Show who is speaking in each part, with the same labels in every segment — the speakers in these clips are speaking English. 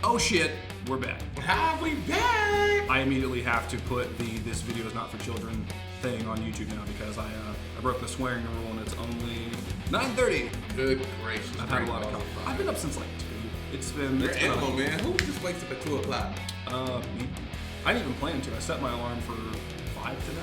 Speaker 1: oh shit, we're back.
Speaker 2: How we back?
Speaker 1: I immediately have to put the "this video is not for children" thing on YouTube now because I broke the swearing rule and it's only 9:30.
Speaker 2: Good gracious.
Speaker 1: I've had a lot of coffee. I've been up since like 2. It's been.
Speaker 2: You're an animal, man. Who just wakes up at 2 o'clock?
Speaker 1: Me. I didn't even plan to. I set my alarm for 5 today.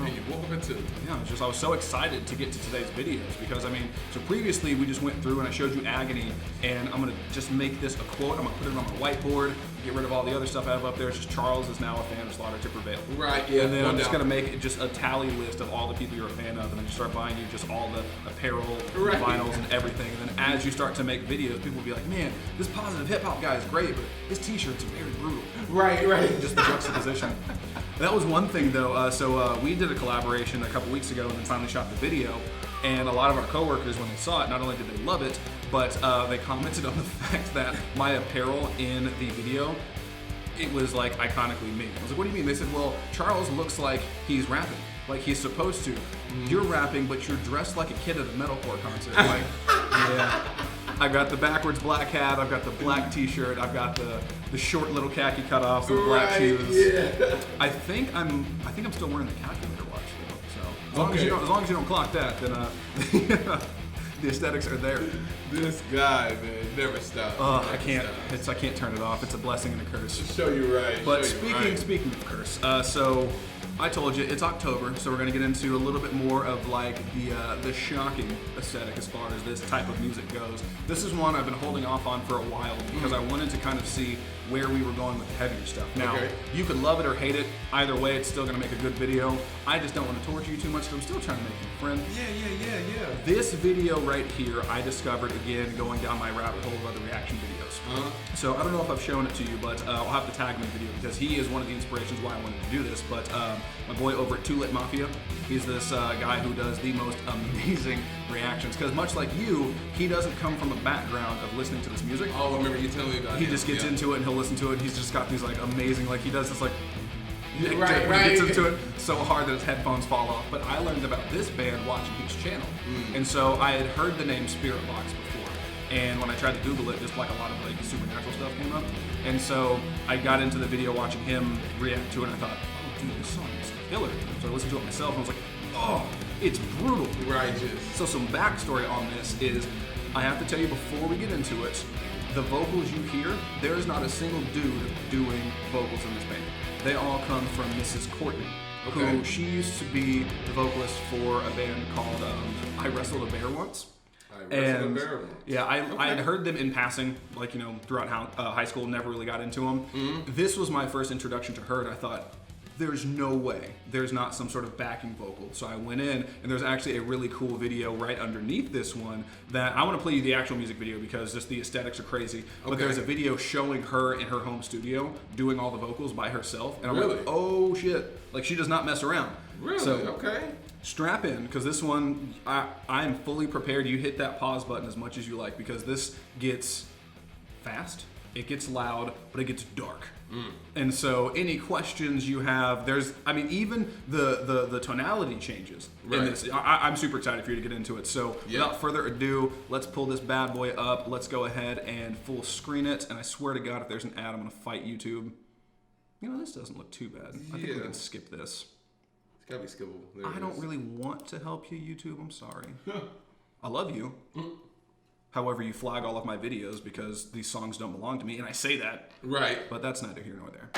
Speaker 2: And you woke up at 2.
Speaker 1: Yeah, I was so excited to get to today's videos because so previously we just went through and I showed you agony, and I'm gonna just make this a quote. I'm gonna put it on my whiteboard, get rid of all the other stuff I have up there. It's just Charles is now a fan of Slaughter to Prevail.
Speaker 2: Right, yeah.
Speaker 1: And then I'm just gonna make it just a tally list of all the people you're a fan of, and then just start buying you just all the apparel, vinyls, and everything. And then as you start to make videos, people will be like, man, this positive hip hop guy is great, but his t-shirts are very brutal.
Speaker 2: Right.
Speaker 1: Just the juxtaposition. That was one thing though. So we did a collaboration a couple weeks ago and then finally shot the video. And a lot of our coworkers, when they saw it, not only did they love it, but they commented on the fact that my apparel in the video, it was like iconically me. I was like, what do you mean? They said, well, Charles looks like he's rapping, like he's supposed to. You're rapping, but you're dressed like a kid at a metalcore concert. Like, yeah. I've got the backwards black hat, I've got the black t-shirt, I've got the short little khaki cutoffs and black shoes.
Speaker 2: Yeah.
Speaker 1: I think I'm still wearing the calculator watch though. So as long as you don't clock that, then the aesthetics are there.
Speaker 2: This guy, man, never stops.
Speaker 1: I can't turn it off. It's a blessing and a curse.
Speaker 2: Show you right.
Speaker 1: But speaking of curse, so I told you it's October, so we're gonna get into a little bit more of like the shocking aesthetic as far as this type of music goes. This is one I've been holding off on for a while because I wanted to kind of see where we were going with the heavier stuff. Now, you could love it or hate it. Either way, it's still gonna make a good video. I just don't want to torture you too much, so I'm still trying to make you a friend.
Speaker 2: Yeah.
Speaker 1: This video right here, I discovered again going down my rabbit hole of other reaction videos. So I don't know if I've shown it to you, but I'll have to tag him in the video because he is one of the inspirations why I wanted to do this. But my boy over at Too Lit Mafia, he's this guy who does the most amazing reactions. Because much like you, he doesn't come from a background of listening to this music.
Speaker 2: Oh, I remember you telling me about it.
Speaker 1: He just gets into it and he'll listen to it. He's just got these like amazing, like he does this like,
Speaker 2: Right.
Speaker 1: He gets into it so hard that his headphones fall off. But I learned about this band watching his channel. And so I had heard the name Spiritbox before. And when I tried to Google it, just like a lot of like supernatural stuff came up. And so I got into the video watching him react to it and I thought, oh dude, this song is killer. So I listened to it myself and I was like, oh, it's brutal.
Speaker 2: Righteous.
Speaker 1: So some backstory on this is, I have to tell you before we get into it, the vocals you hear, there is not a single dude doing vocals in this band. They all come from Mrs. Courtney, who she used to be the vocalist for a band called I Wrestled a Bear Once. Yeah, I had heard them in passing, like, you know, throughout high school, never really got into them. This was my first introduction to her, and I thought, there's no way there's not some sort of backing vocal. So I went in, and there's actually a really cool video right underneath this one that I want to play you the actual music video because just the aesthetics are crazy. But there's a video showing her in her home studio doing all the vocals by herself, and I'm like, oh shit, like she does not mess around.
Speaker 2: Really?
Speaker 1: So, strap in, because this one, I am fully prepared. You hit that pause button as much as you like, because this gets fast, it gets loud, but it gets dark. And so any questions you have, even the tonality changes in this. I'm super excited for you to get into it. So without further ado, let's pull this bad boy up. Let's go ahead and full screen it. And I swear to God, if there's an ad, I'm gonna fight YouTube. You know, this doesn't look too bad. I think we can skip this.
Speaker 2: It's gotta be skippable.
Speaker 1: I don't really want to help you, YouTube. I'm sorry. I love you. However, you flag all of my videos because these songs don't belong to me, and I say that.
Speaker 2: Right.
Speaker 1: But that's neither here nor there.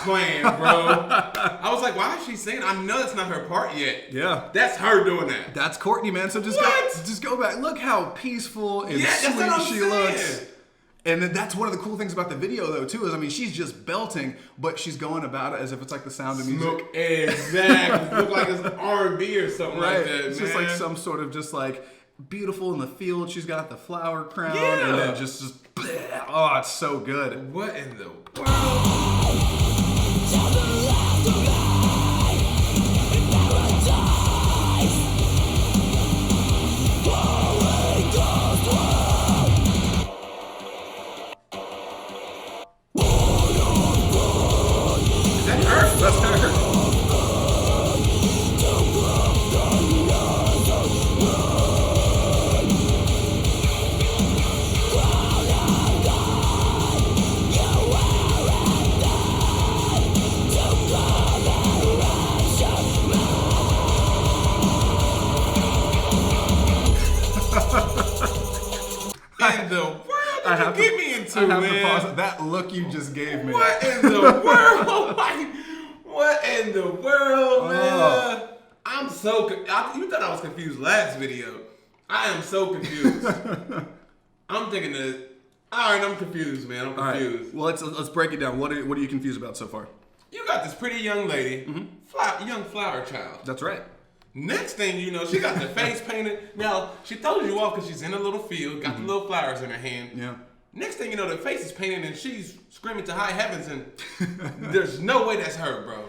Speaker 2: Playing, bro. I was like, why is she singing? I know that's not her part yet.
Speaker 1: Yeah.
Speaker 2: That's her doing that.
Speaker 1: That's Courtney, man. So just go back. Look how peaceful and sweet she looks. And then that's one of the cool things about the video, though, too, is, I mean, she's just belting, but she's going about it as if it's like the Sound of Music.
Speaker 2: Exactly. Look like it's R&B or something like that,
Speaker 1: It's just like some sort of just like beautiful in the field. She's got the flower crown,
Speaker 2: Yeah.
Speaker 1: and then just bleh. Oh, it's so good.
Speaker 2: What in the world?
Speaker 1: That's her.
Speaker 2: In the world did you get me into,
Speaker 1: I have
Speaker 2: man?
Speaker 1: to pause it. That look you just gave me.
Speaker 2: What in the world? Like, what in the world, man? I'm so you thought I was confused last video. I am so confused. I'm thinking that. All right, I'm confused, man. I'm confused.
Speaker 1: Right. Well, let's break it down. What are you confused about so far?
Speaker 2: You got this pretty young lady, young flower child.
Speaker 1: That's right.
Speaker 2: Next thing you know, she got the face painted. Now, she throws you off because she's in a little field, got the little flowers in her hand.
Speaker 1: Yeah.
Speaker 2: Next thing you know, the face is painted and she's screaming to high heavens, and there's no way that's her, bro.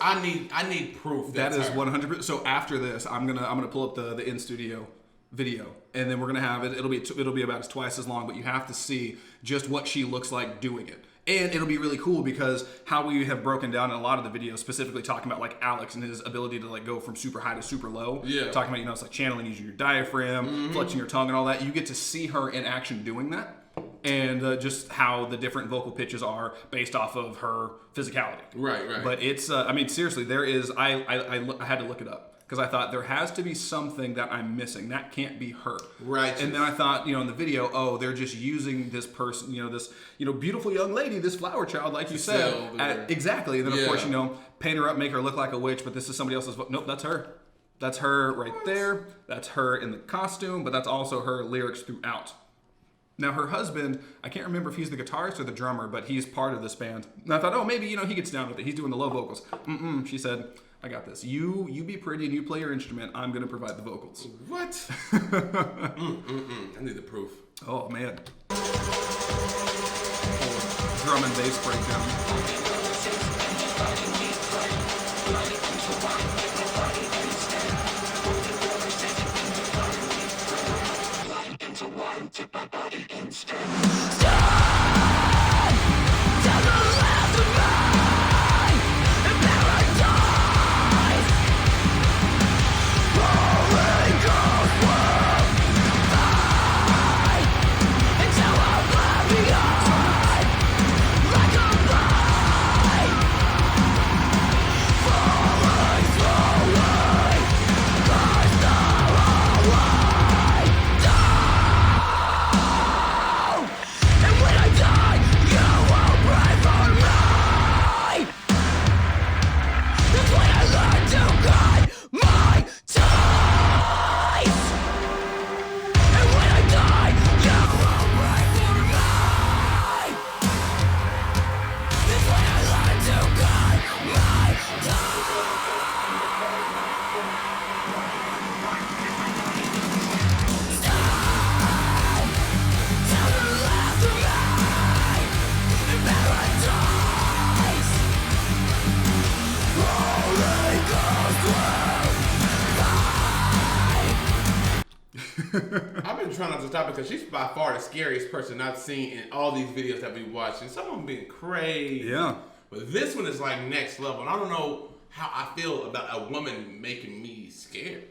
Speaker 2: I need proof
Speaker 1: That
Speaker 2: that's
Speaker 1: is
Speaker 2: her.
Speaker 1: 100%. So after this, I'm gonna pull up the in studio video, and then we're gonna have it. It'll be about twice as long, but you have to see just what she looks like doing it. And it'll be really cool because how we have broken down in a lot of the videos, specifically talking about like Alex and his ability to like go from super high to super low.
Speaker 2: Yeah.
Speaker 1: Talking about, it's like channeling using your diaphragm, flexing your tongue and all that. You get to see her in action doing that. And just how the different vocal pitches are based off of her physicality.
Speaker 2: Right.
Speaker 1: But it's, seriously, there is, I had to look it up. Because I thought there has to be something that I'm missing. That can't be her.
Speaker 2: Right.
Speaker 1: And then I thought, in the video, they're just using this person, this, beautiful young lady, this flower child, like you said. Exactly. And then, of course, paint her up, make her look like a witch, but this is somebody else's. Nope, that's her. That's her right there. That's her in the costume, but that's also her lyrics throughout. Now, her husband, I can't remember if he's the guitarist or the drummer, but he's part of this band. And I thought, maybe, he gets down with it. He's doing the low vocals. She said, I got this. You be pretty and you play your instrument. I'm going to provide the vocals.
Speaker 2: What? I need the proof.
Speaker 1: Oh, man. Drum and bass breakdown.
Speaker 2: I've been trying not to stop it because she's by far the scariest person I've seen in all these videos that we watched. And some of them been crazy.
Speaker 1: Yeah.
Speaker 2: But this one is like next level. And I don't know how I feel about a woman making me scared.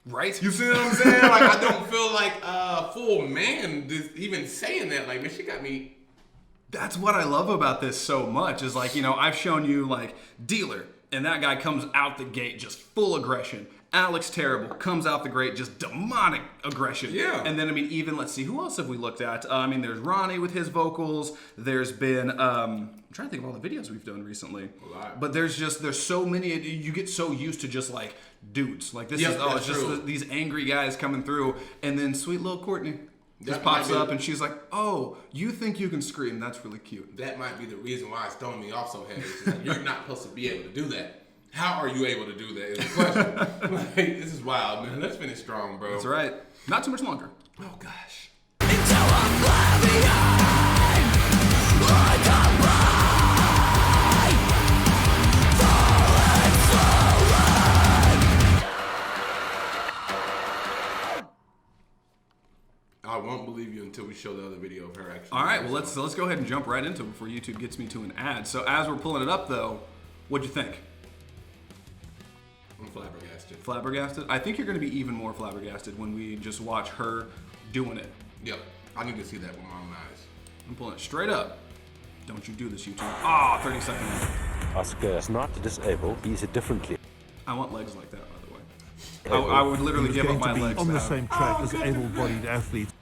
Speaker 1: Right?
Speaker 2: You see what I'm saying? Like, I don't feel like a full man just even saying that. Like, man, she got me.
Speaker 1: That's what I love about this so much is like, I've shown you like Dealer, and that guy comes out the gate just full aggression. Alex Terrible comes out the gate just demonic aggression.
Speaker 2: Yeah.
Speaker 1: And then, let's see, who else have we looked at? There's Ronnie with his vocals. There's been, I'm trying to think of all the videos we've done recently.
Speaker 2: A lot.
Speaker 1: But there's so many, you get so used to just like dudes. Like this it's just these angry guys coming through. And then sweet little Courtney just pops up and she's like, oh, you think you can scream? That's really cute.
Speaker 2: That might be the reason why it's throwing me off so heavy. Like, you're not supposed to be able to do that. How are you able to do that? Is the question. Like, this is wild, man. Let's finish strong, bro.
Speaker 1: That's right. Not too much longer.
Speaker 2: Oh gosh. I won't believe you until we show the other video of her actually.
Speaker 1: All right, well let's go ahead and jump right into it before YouTube gets me to an ad. So as we're pulling it up though, what'd you think?
Speaker 2: I'm flabbergasted.
Speaker 1: Flabbergasted? I think you're going to be even more flabbergasted when we just watch her doing it.
Speaker 2: Yep, I need to see that with my own eyes.
Speaker 1: I'm pulling it straight up. Don't you do this, YouTube. Ah, 30 seconds.
Speaker 3: Oscar is not disabled, he is differently.
Speaker 1: I want legs like that, by the way. I would literally give up my legs.
Speaker 4: On the same track as able-bodied athletes.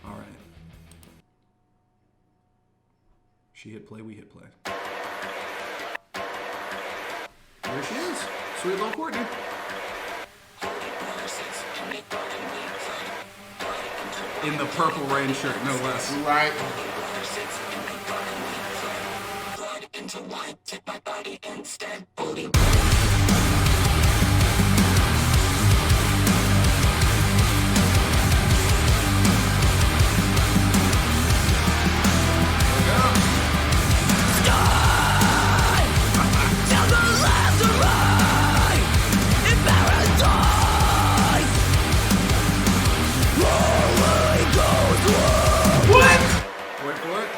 Speaker 1: All right. She hit play, we hit play. There she is. Sweet little Courtney. In the purple rain shirt, no less.
Speaker 2: Right.
Speaker 5: Into white, take my body instead, booty.
Speaker 1: Wait for it.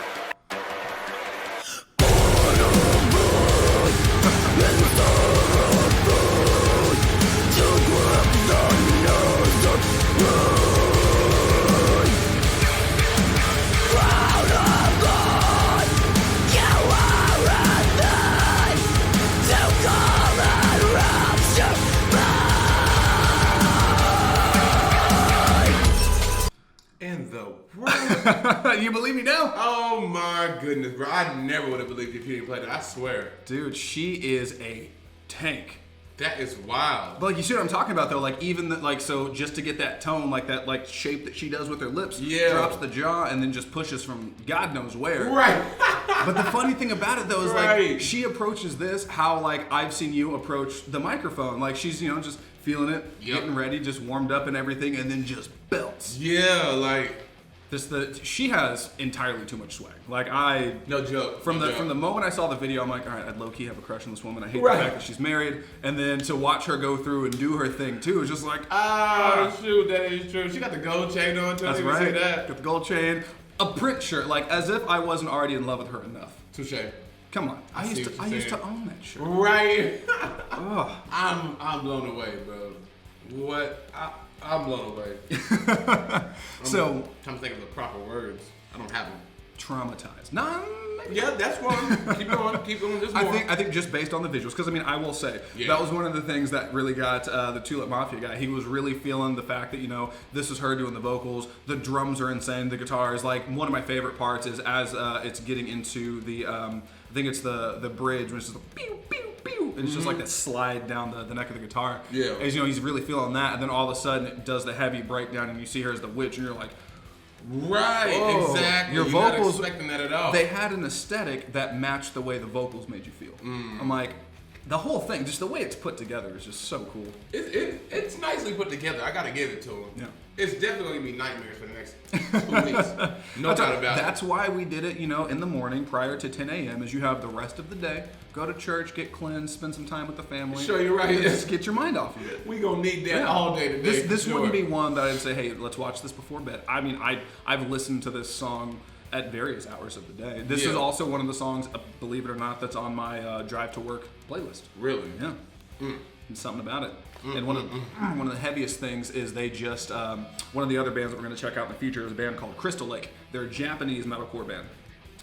Speaker 2: In the world.
Speaker 1: You believe me now?
Speaker 2: Oh my goodness, bro. I never would have believed if you didn't play that. I swear.
Speaker 1: Dude, she is a tank.
Speaker 2: That is wild.
Speaker 1: But like, you see what I'm talking about though? Like even like, so just to get that tone, like that like shape that she does with her lips,
Speaker 2: Yeah.
Speaker 1: drops the jaw and then just pushes from God knows where.
Speaker 2: Right.
Speaker 1: But the funny thing about it though is
Speaker 2: Right.
Speaker 1: like she approaches this how like I've seen you approach the microphone. Like she's, you know, just feeling it,
Speaker 2: Yep.
Speaker 1: getting ready, just warmed up and everything, and then just belts.
Speaker 2: Yeah, like
Speaker 1: She has entirely too much swag. Like I
Speaker 2: no joke.
Speaker 1: From
Speaker 2: no
Speaker 1: the
Speaker 2: joke.
Speaker 1: from the moment I saw the video, I'm like, all right, I'd low key have a crush on this woman. I hate
Speaker 2: Right.
Speaker 1: the fact that she's married, and then to watch her go through and do her thing too is just like,
Speaker 2: Oh shoot, that is true. She got the gold chain on too.
Speaker 1: that's
Speaker 2: You can
Speaker 1: right.
Speaker 2: See that.
Speaker 1: Got the gold chain, a print shirt, like as if I wasn't already in love with her enough.
Speaker 2: Touche.
Speaker 1: Come on, I
Speaker 2: see
Speaker 1: used
Speaker 2: what you're
Speaker 1: to
Speaker 2: saying.
Speaker 1: own that shirt.
Speaker 2: Right.
Speaker 1: Ugh.
Speaker 2: I'm blown away, bro. What? I'm blown away.
Speaker 1: So
Speaker 2: trying to think of the proper words. I don't have them.
Speaker 1: traumatized. Nah, maybe
Speaker 2: Yeah, that's one. Keep going. Keep going. There's more.
Speaker 1: I think just based on the visuals, because I mean, I will say
Speaker 2: Yeah.
Speaker 1: that was one of the things that really got the Tulip Mafia guy. He was really feeling the fact that, you know, this is her doing the vocals, the drums are insane, the guitars. Like one of my favorite parts is as it's getting into the I think it's the bridge, which is the pew pew pew, and it's just like that slide down the neck of the guitar.
Speaker 2: Yeah.
Speaker 1: As you know, he's really feeling that, and then all of a sudden it does the heavy breakdown, and you see her as the witch, and you're like,
Speaker 2: Right,
Speaker 1: whoa,
Speaker 2: exactly.
Speaker 1: your
Speaker 2: You're
Speaker 1: vocals,
Speaker 2: not expecting that at all.
Speaker 1: they had an aesthetic that matched the way the vocals made you feel. I'm like, the whole thing, just the way it's put together is just so cool.
Speaker 2: It's nicely put together. I gotta give it to him.
Speaker 1: Yeah.
Speaker 2: It's definitely gonna be nightmares for the next 2 weeks. No doubt about it.
Speaker 1: That's why we did it, you know, in the morning prior to 10 a.m. as you have the rest of the day. Go to church, get cleansed, spend some time with the family.
Speaker 2: Sure, you're right.
Speaker 1: Just get your mind off of it.
Speaker 2: We gonna need that
Speaker 1: Yeah.
Speaker 2: all day today.
Speaker 1: This
Speaker 2: for
Speaker 1: wouldn't
Speaker 2: sure.
Speaker 1: be one that I'd say, hey, let's watch this before bed. I mean, I've listened to this song at various hours of the day. This is
Speaker 2: Yeah.
Speaker 1: also one of the songs, believe it or not, that's on my drive to work playlist.
Speaker 2: Really.
Speaker 1: Yeah, There's something about it. And one of the heaviest things is they just one of the other bands that we're going to check out in the future is a band called Crystal Lake. They're a Japanese metalcore band,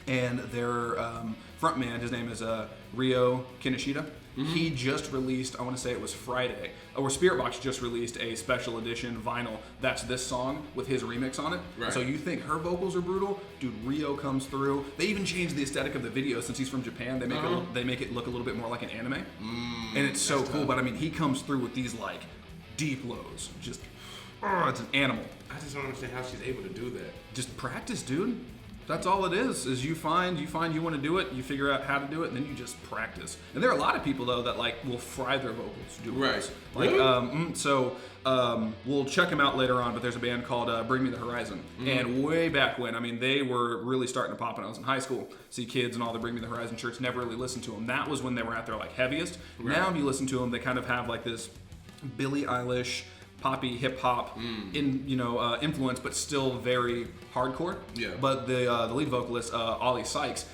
Speaker 1: and their frontman, his name is Ryo Kinoshita. He just released, I want to say it was Friday, or Spiritbox just released a special edition vinyl that's this song with his remix on it.
Speaker 2: Right.
Speaker 1: So you think her vocals are brutal? Dude, Ryo comes through. They even changed the aesthetic of the video since he's from Japan. They make it look a little bit more like an anime. And it's so cool, but I mean, he comes through with these like deep lows. Just, it's an animal.
Speaker 2: I just don't understand how she's able to do that.
Speaker 1: Just practice, dude. That's all it is you find you want to do it, you figure out how to do it, and then you just practice. And there are a lot of people though that like will fry their vocals doing this. Like we'll check them out later on, but there's a band called Bring Me the Horizon. And way back when, I mean, they were really starting to pop when I was in high school. See kids and all the Bring Me the Horizon shirts, never really listened to them. That was when they were at their like heaviest. Now if you listen to them, they kind of have like this Billie Eilish poppy hip hop influence, but still very hardcore.
Speaker 2: Yeah.
Speaker 1: But the lead vocalist Ollie Sykes,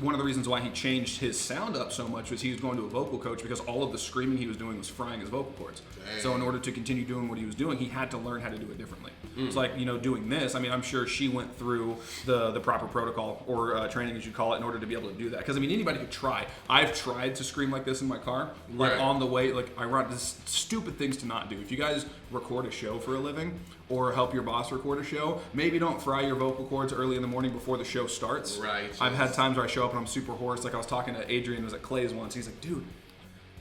Speaker 1: one of the reasons why he changed his sound up so much was he was going to a vocal coach because all of the screaming he was doing was frying his vocal cords. Dang. So in order to continue doing what he was doing, he had to learn how to do it differently. It's like, doing this, I mean, I'm sure she went through the proper protocol or training, as you call it, in order to be able to do that. Because, I mean, anybody could try. I've tried to scream like this in my car. Like, on the way, like, I run this stupid things to not do. If you guys record a show for a living or help your boss record a show, maybe don't fry your vocal cords early in the morning before the show starts. Right. I've had times where I show up and I'm super hoarse. Like, I was talking to Adrian, who was at Clay's once. He's like, dude,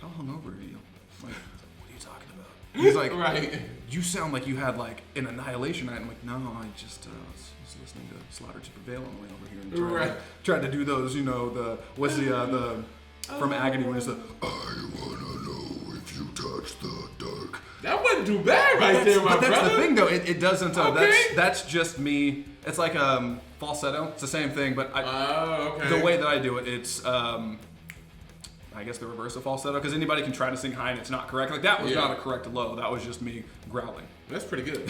Speaker 1: how hungover are you? I'm like, what are you talking about? He's like, you sound like you had like an annihilation night. I'm like, no, I just was listening to Slaughter to Prevail on the way over here and tried to do those, from Agony when it's the I wanna know if you touch the dark.
Speaker 2: That wasn't too bad there, my brother. But that's
Speaker 1: the thing though, it doesn't. That's just me. It's like falsetto. It's the same thing, but the way that I do it, it's I guess the reverse of falsetto, because anybody can try to sing high and it's not correct. Like that was not a correct low. That was just me growling.
Speaker 2: That's pretty good.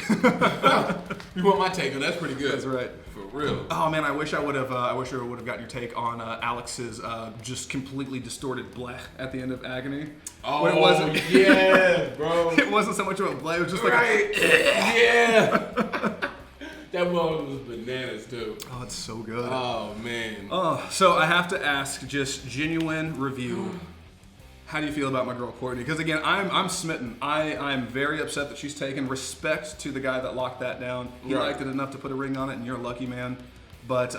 Speaker 2: You want my take on that's pretty good.
Speaker 1: That's right.
Speaker 2: For real.
Speaker 1: Oh man, I wish I would have gotten your take on Alex's just completely distorted bleh at the end of Agony.
Speaker 2: Oh, it wasn't. Yeah, bro.
Speaker 1: It wasn't so much of a bleh. It was just like
Speaker 2: That one was bananas too.
Speaker 1: Oh, it's so good.
Speaker 2: Oh man.
Speaker 1: Oh, so I have to ask, just genuine review. How do you feel about my girl Courtney? Because again, I'm smitten. I'm very upset that she's taken. Respect to the guy that locked that down. He liked it enough to put a ring on it, and you're a lucky man. But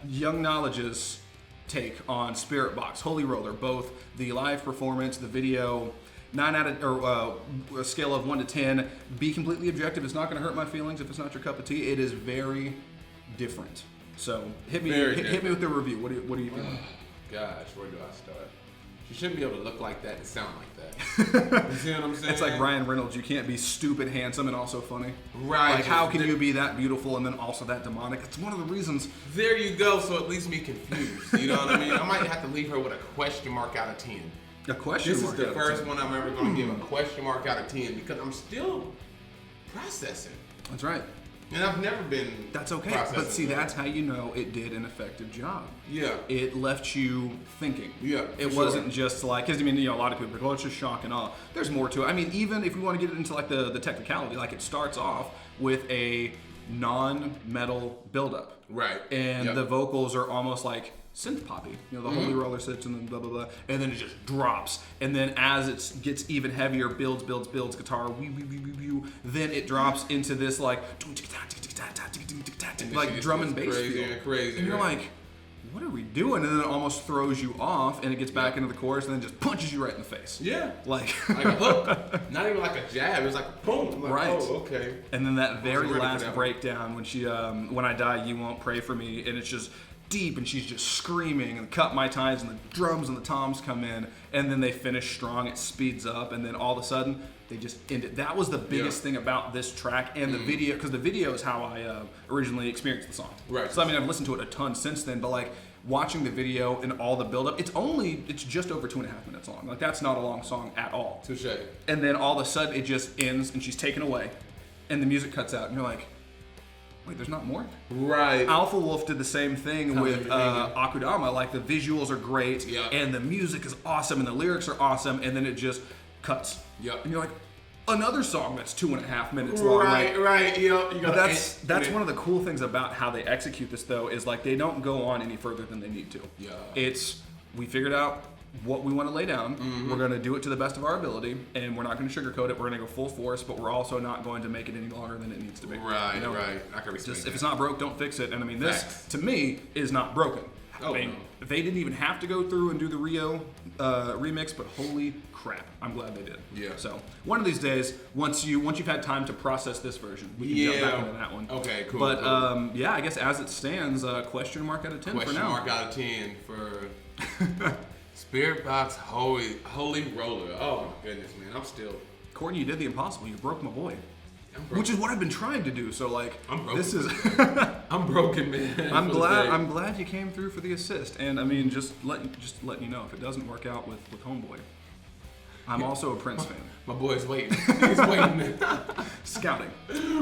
Speaker 1: Young Knowledge's take on Spiritbox, Holy Roller, both the live performance, the video. 9 out of, a scale of 1 to 10. Be completely objective. It's not going to hurt my feelings if it's not your cup of tea. It is very different. So hit me with the review. What do you think?
Speaker 2: Gosh, where do I start? You shouldn't be able to look like that and sound like that. You see what I'm saying?
Speaker 1: It's like Ryan Reynolds. You can't be stupid handsome and also funny.
Speaker 2: Right.
Speaker 1: Like how can you be that beautiful and then also that demonic? It's one of the reasons.
Speaker 2: There you go. So it leaves me confused. You know what I mean? I might have to leave her with a question mark out of 10.
Speaker 1: A question
Speaker 2: mark.
Speaker 1: This
Speaker 2: is the first one I'm ever going to give a question mark out of 10 because I'm still processing.
Speaker 1: That's right.
Speaker 2: And I've never been.
Speaker 1: That's okay. But see, that's how you know it did an effective job.
Speaker 2: Yeah.
Speaker 1: It left you thinking.
Speaker 2: Yeah.
Speaker 1: It wasn't just like, because I mean, a lot of people are like, oh, it's just shock and awe. There's more to it. I mean, even if we want to get into like the technicality, like it starts off with a non-metal buildup.
Speaker 2: Right.
Speaker 1: And the vocals are almost like synth poppy, the Holy Roller sits and then blah blah blah, and then it just drops, and then as it gets even heavier, builds guitar, then it drops into this like drum and bass feel, and you're like, what are we doing? And then it almost throws you off, and it gets back into the chorus, and then just punches you right in the face.
Speaker 2: Yeah,
Speaker 1: like
Speaker 2: a hook, not even like a jab. It was like a boom. Like,
Speaker 1: right.
Speaker 2: Oh, okay.
Speaker 1: And then that very last breakdown when she, when I die, you won't pray for me, and it's just deep, and she's just screaming, and cut my ties, and the drums and the toms come in, and then they finish strong. It speeds up, and then all of a sudden they just end it. That was the biggest thing about this track and the video, because the video is how I originally experienced the song.
Speaker 2: Right.
Speaker 1: So I mean, I've listened to it a ton since then, but like watching the video and all the buildup, it's just over 2.5 minutes long. Like that's not a long song at all.
Speaker 2: Touche.
Speaker 1: And then all of a sudden it just ends, and she's taken away, and the music cuts out, and you're like, wait, there's not more?
Speaker 2: Right.
Speaker 1: Alpha Wolf did the same thing with Akudama. Like, the visuals are great, and the music is awesome, and the lyrics are awesome, and then it just cuts.
Speaker 2: Yep.
Speaker 1: And you're like, another song that's 2.5 minutes long.
Speaker 2: Right.
Speaker 1: But that's one of the cool things about how they execute this, though, is like they don't go on any further than they need to.
Speaker 2: Yeah.
Speaker 1: We figured out what we want to lay down. We're going to do it to the best of our ability, and we're not going to sugarcoat it. We're going to go full force, but we're also not going to make it any longer than it needs to be.
Speaker 2: Right. I can respect
Speaker 1: if it's not broke, don't fix it. And I mean, this to me is not broken.
Speaker 2: Oh,
Speaker 1: I mean,
Speaker 2: no.
Speaker 1: they didn't even have to go through and do the Rio remix, but holy crap, I'm glad they did.
Speaker 2: Yeah.
Speaker 1: So one of these days, once you've had time to process this version, we can jump back into that one.
Speaker 2: Okay, cool.
Speaker 1: But
Speaker 2: cool.
Speaker 1: Yeah, I guess as it stands, question mark out of 10
Speaker 2: Question
Speaker 1: for now.
Speaker 2: mark out of 10 for Spiritbox Holy Roller. Oh my goodness, man, I'm still.
Speaker 1: Courtney, you did the impossible. You broke my boy.
Speaker 2: I'm broken.
Speaker 1: Which is what I've been trying to do. So like,
Speaker 2: I'm broken.
Speaker 1: this is.
Speaker 2: I'm broken, man.
Speaker 1: I'm glad you came through for the assist. And I mean, just letting you know, if it doesn't work out with Homeboy, I'm also a Prince fan.
Speaker 2: My boy's waiting. He's waiting.
Speaker 1: Scouting.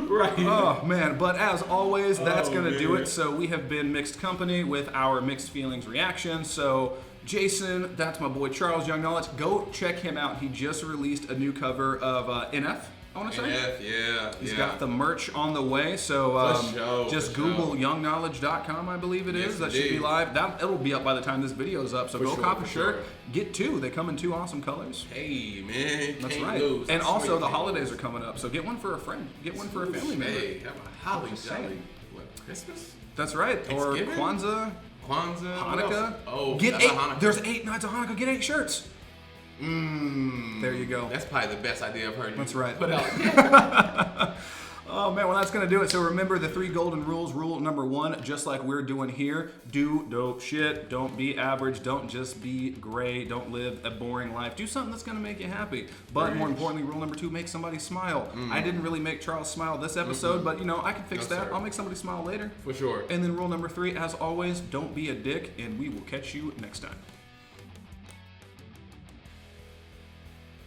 Speaker 2: Right.
Speaker 1: Oh man, but as always, that's gonna do
Speaker 2: man.
Speaker 1: it. So we have been Mixed Company with our Mixed Feelings reaction. So Jason, that's my boy Charles Young Knowledge. Go check him out. He just released a new cover of NF. I want to say.
Speaker 2: NF, yeah.
Speaker 1: He's got the merch on the way, so just
Speaker 2: for
Speaker 1: Google
Speaker 2: sure.
Speaker 1: youngknowledge.com, I believe it is.
Speaker 2: Yes,
Speaker 1: That should be
Speaker 2: indeed.
Speaker 1: live. It'll be up by the time this video's up, so
Speaker 2: For
Speaker 1: go
Speaker 2: sure,
Speaker 1: cop a
Speaker 2: for
Speaker 1: shirt.
Speaker 2: sure.
Speaker 1: Get two. They come in two awesome colors.
Speaker 2: Hey, man.
Speaker 1: That's
Speaker 2: can't
Speaker 1: right.
Speaker 2: Lose.
Speaker 1: And
Speaker 2: That's
Speaker 1: also,
Speaker 2: sweet.
Speaker 1: the holidays are coming up, so get one for a friend. Get one for a family member.
Speaker 2: Hey, have a holly
Speaker 1: Just saying.
Speaker 2: jolly. What, Christmas?
Speaker 1: That's right. Or
Speaker 2: Thanksgiving?
Speaker 1: Kwanzaa,
Speaker 2: Kwanzaa? What else?
Speaker 1: Hanukkah.
Speaker 2: Oh,
Speaker 1: get
Speaker 2: that's
Speaker 1: 8.
Speaker 2: Hanukkah.
Speaker 1: There's 8 nights of Hanukkah. Get 8 shirts. There you go.
Speaker 2: That's probably the best idea I've heard you
Speaker 1: That's right.
Speaker 2: put out.
Speaker 1: Oh man, well that's gonna do it. So remember the 3 golden rules. Rule number 1, just like we're doing here, do dope shit. Don't be average. Don't just be gray. Don't live a boring life. Do something that's gonna make you happy. But more importantly, rule number 2, make somebody smile. I didn't really make Charles smile this episode, but I can fix
Speaker 2: No,
Speaker 1: that.
Speaker 2: sir.
Speaker 1: I'll make somebody smile later.
Speaker 2: For sure.
Speaker 1: And then rule number 3, as always, don't be a dick, and we will catch you next time.